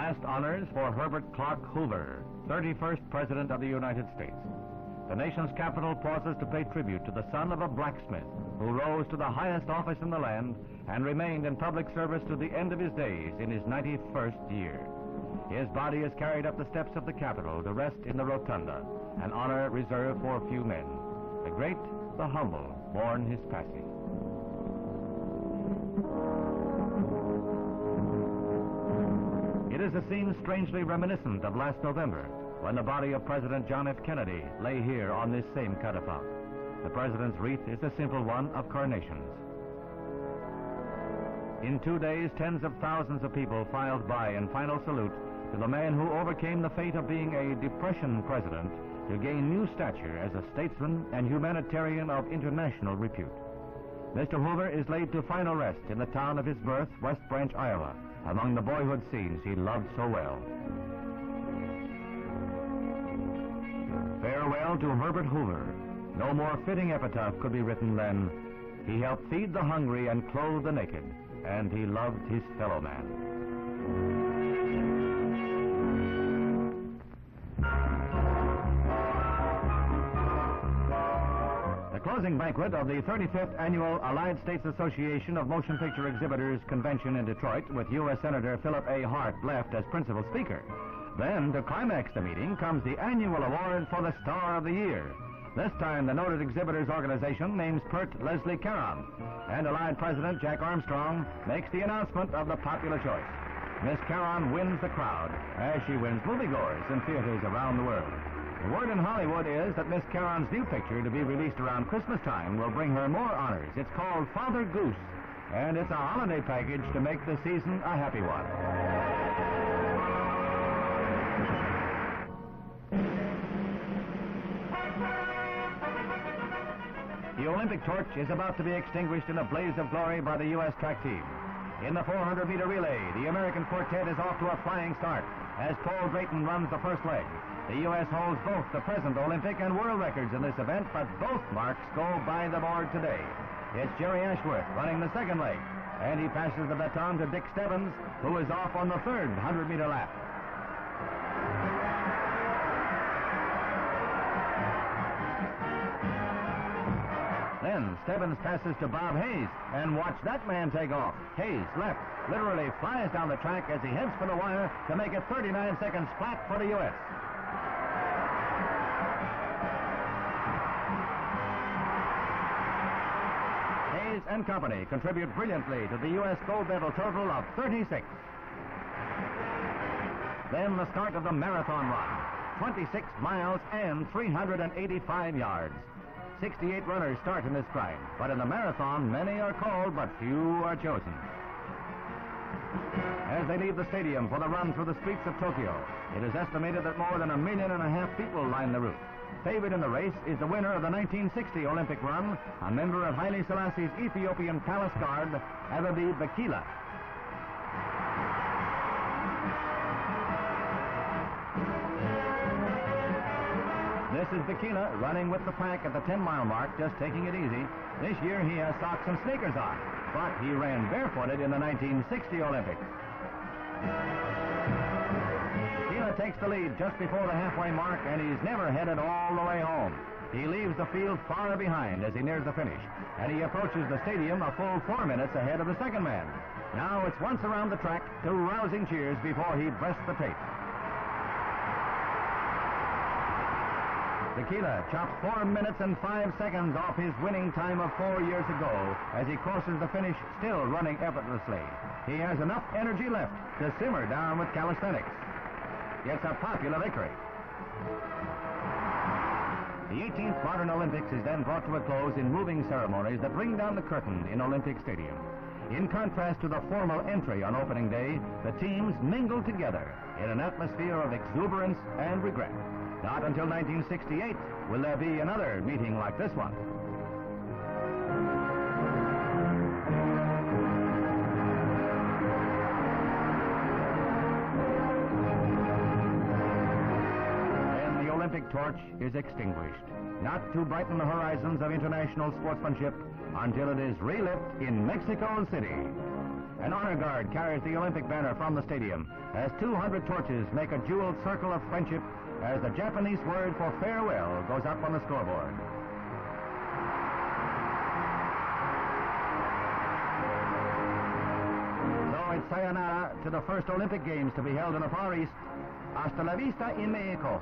Last honors for Herbert Hoover, 31st President of the United States. The nation's capital pauses to pay tribute to the son of a blacksmith who rose to the highest office in the land and remained in public service to the end of his days in his 91st year. His body is carried up the steps of the Capitol to rest in the rotunda, an honor reserved for a few men. The great, the humble, mourn his passing. It is a scene strangely reminiscent of last November, when the body of President John F. Kennedy lay here on this same catafalque. The president's wreath is a simple one of carnations. In 2 days, tens of thousands of people filed by in final salute to the man who overcame the fate of being a Depression president to gain new stature as a statesman and humanitarian of international repute. Mr. Hoover is laid to final rest in the town of his birth, West Branch, Iowa, among the boyhood scenes he loved so well. Farewell to Herbert Hoover. No more fitting epitaph could be written than, he helped feed the hungry and clothe the naked, and he loved his fellow man. The closing banquet of the 35th Annual Allied States Association of Motion Picture Exhibitors Convention in Detroit, with U.S. Senator Philip A. Hart left as principal speaker. Then, to climax the meeting, comes the annual award for the Star of the Year. This time, the noted exhibitors organization names pert Leslie Caron, and Allied President Jack Armstrong makes the announcement of the popular choice. Miss Caron wins the crowd, as she wins moviegoers in theaters around the world. The word in Hollywood is that Miss Caron's new picture, to be released around Christmas time, will bring her more honors. It's called Father Goose, and it's a holiday package to make the season a happy one. The Olympic torch is about to be extinguished in a blaze of glory by the U.S. track team. In the 400-meter relay, the American quartet is off to a flying start as Paul Drayton runs the first leg. The U.S. holds both the present Olympic and world records in this event, but both marks go by the board today. It's Jerry Ashworth running the second leg, and he passes the baton to Dick Stebbins, who is off on the third 100-meter lap. Then Stebbins passes to Bob Hayes, and watch that man take off. Hayes, left, literally flies down the track as he heads for the wire to make it 39 seconds flat for the U.S. Hayes and company contribute brilliantly to the U.S. gold medal total of 36. Then the start of the marathon run, 26 miles and 385 yards. 68 runners start in this crime, but in the marathon, many are called, but few are chosen. As they leave the stadium for the run through the streets of Tokyo, it is estimated that more than 1.5 million people line the route. Favored in the race is the winner of the 1960 Olympic run, a member of Haile Selassie's Ethiopian Palace Guard, Abebe Bikila. This is Bikila running with the pack at the 10-mile mark, just taking it easy. This year he has socks and sneakers on, but he ran barefooted in the 1960 Olympics. Bikila takes the lead just before the halfway mark, and he's never headed all the way home. He leaves the field far behind as he nears the finish, and he approaches the stadium a full 4 minutes ahead of the second man. Now it's once around the track to rousing cheers before he breasts the tape. Bikila chops 4 minutes and 5 seconds off his winning time of 4 years ago as he crosses the finish, still running effortlessly. He has enough energy left to simmer down with calisthenics. It's a popular victory. The 18th modern Olympics is then brought to a close in moving ceremonies that ring down the curtain in Olympic Stadium. In contrast to the formal entry on opening day, the teams mingle together in an atmosphere of exuberance and regret. Not until 1968 will there be another meeting like this one. Then the Olympic torch is extinguished, not to brighten the horizons of international sportsmanship until it is relit in Mexico City. An honor guard carries the Olympic banner from the stadium as 200 torches make a jeweled circle of friendship as the Japanese word for farewell goes up on the scoreboard. So it's sayonara to the first Olympic Games to be held in the Far East. Hasta la vista in Mexico.